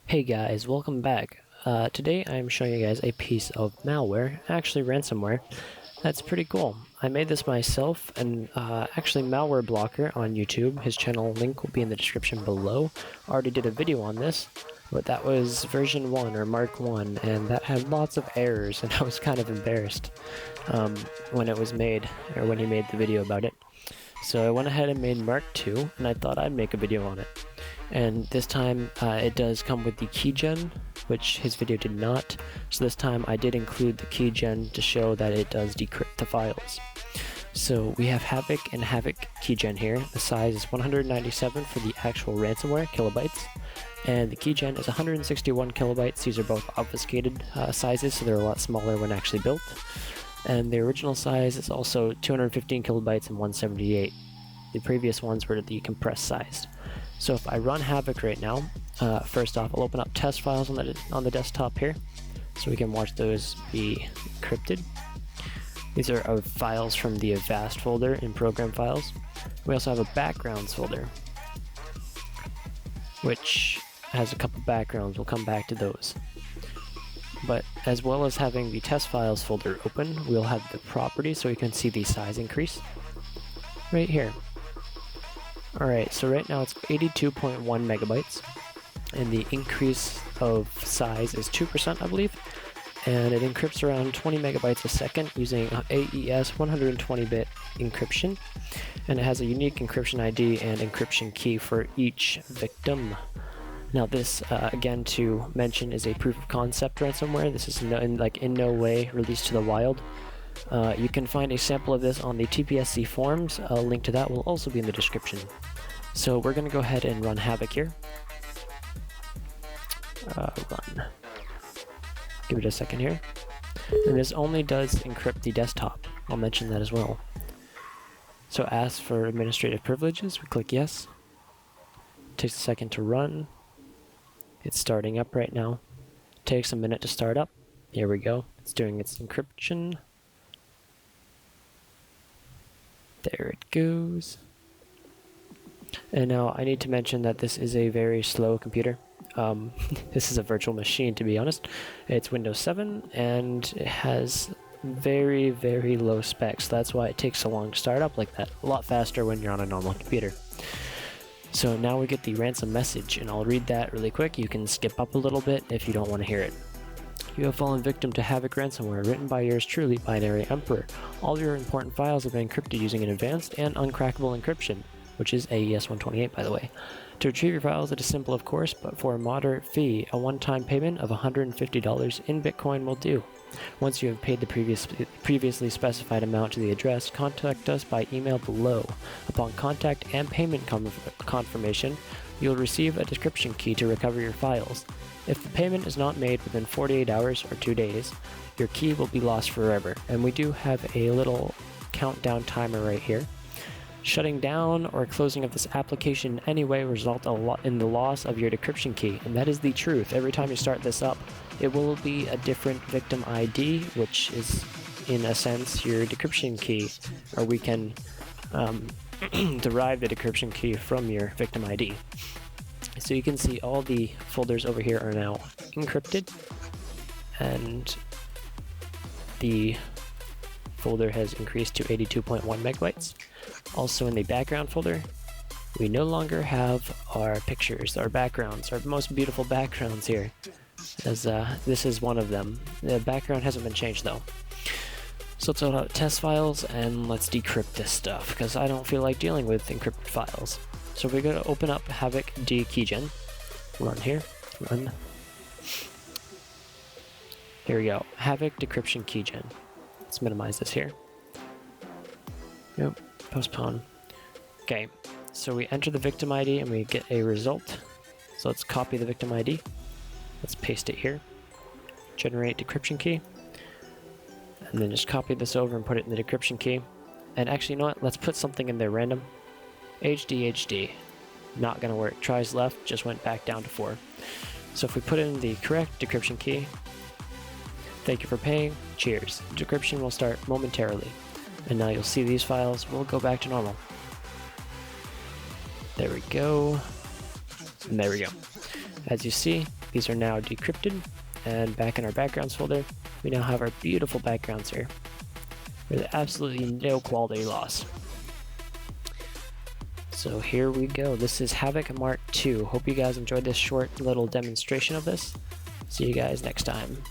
Hey guys, welcome back. Today I'm showing you guys a piece of malware, actually ransomware. That's pretty cool. I made this myself, and actually Malware Blocker on YouTube. His channel link will be in the description below. I already did a video on this, but that was version 1 or Mark 1, and that had lots of errors, and I was kind of embarrassed when it was made, or when he made the video about it. So I went ahead and made Mark 2, and I thought I'd make a video on it. And this time it does come with the keygen, which his video did not. So this time I did include the keygen to show that it does decrypt the files. So we have Havoc and Havoc keygen here. The size is 197 for the actual ransomware kilobytes, and the keygen is 161 kilobytes. These are both obfuscated sizes, so they're a lot smaller when actually built. And the original size is also 215 kilobytes and 178. The previous ones were the compressed size. So if I run Havoc right now, first off I'll open up test files on the desktop here, so we can watch those be encrypted. These are files from the Avast folder in program files. We also have a backgrounds folder, which has a couple backgrounds. We'll come back to those. But as well as having the test files folder open, we'll have the properties so we can see the size increase right here. Alright, so right now it's 82.1 megabytes, and the increase of size is 2%, I believe, and it encrypts around 20 megabytes a second using AES 120-bit encryption, and it has a unique encryption ID and encryption key for each victim. Now this, again to mention, is a proof of concept ransomware. This is in no way released to the wild. You can find a sample of this on the TPSC forums. A link to that will also be in the description. So we're going to go ahead and run Havoc here. Run. Give it a second here. And this only does encrypt the desktop. I'll mention that as well. So ask for administrative privileges. We click yes. Takes a second to run. It's starting up right now. Takes a minute to start up. Here we go. It's doing its encryption. There it goes. And now I need to mention that this is a very slow computer. This is a virtual machine, to be honest. It's Windows 7 and it has very, very low specs. That's why it takes so long to start up like that. A lot faster when you're on a normal computer. So now we get the ransom message, and I'll read that really quick. You can skip up a little bit if you don't want to hear it. You have fallen victim to Havoc ransomware, written by yours truly, Binary Emperor. All your important files have been encrypted using an advanced and uncrackable encryption, which is AES 128, by the way. To retrieve your files, it is simple, of course, but for a moderate fee, a one-time payment of $150 in Bitcoin will do. Once you have paid the previously specified amount to the address, contact us by email below. Upon contact and payment confirmation, you'll receive a decryption key to recover your files. If the payment is not made within 48 hours or 2 days, your key will be lost forever. And we do have a little countdown timer right here. Shutting down or closing of this application in any way result in the loss of your decryption key, and that is the truth. Every time you start this up, it will be a different victim ID, which is, in a sense, your decryption key, or we can derive the decryption key from your victim ID. So you can see all the folders over here are now encrypted, and the folder has increased to 82.1 megabytes. Also in the background folder, we no longer have our pictures, our backgrounds, our most beautiful backgrounds here, as this is one of them. The background hasn't been changed though. So let's open up test files and let's decrypt this stuff, because I don't feel like dealing with encrypted files. So we're going to open up Havoc D keygen. Run here. Run. Here we go. Havoc decryption keygen. Let's minimize this here. Yep. Postpone. Okay. So we enter the victim ID and we get a result. So let's copy the victim ID. Let's paste it here. Generate decryption key. And then just copy this over and put it in the decryption key. And actually, you know what? Let's put something in there random. HD. Not gonna work. Tries left, just went back down to 4. So if we put in the correct decryption key, thank you for paying, cheers. Decryption will start momentarily. And now you'll see these files will go back to normal. There we go. And there we go. As you see, these are now decrypted, and back in our backgrounds folder, we now have our beautiful backgrounds here. There's absolutely no quality loss. So here we go. This is Havoc Mark II. Hope you guys enjoyed this short little demonstration of this. See you guys next time.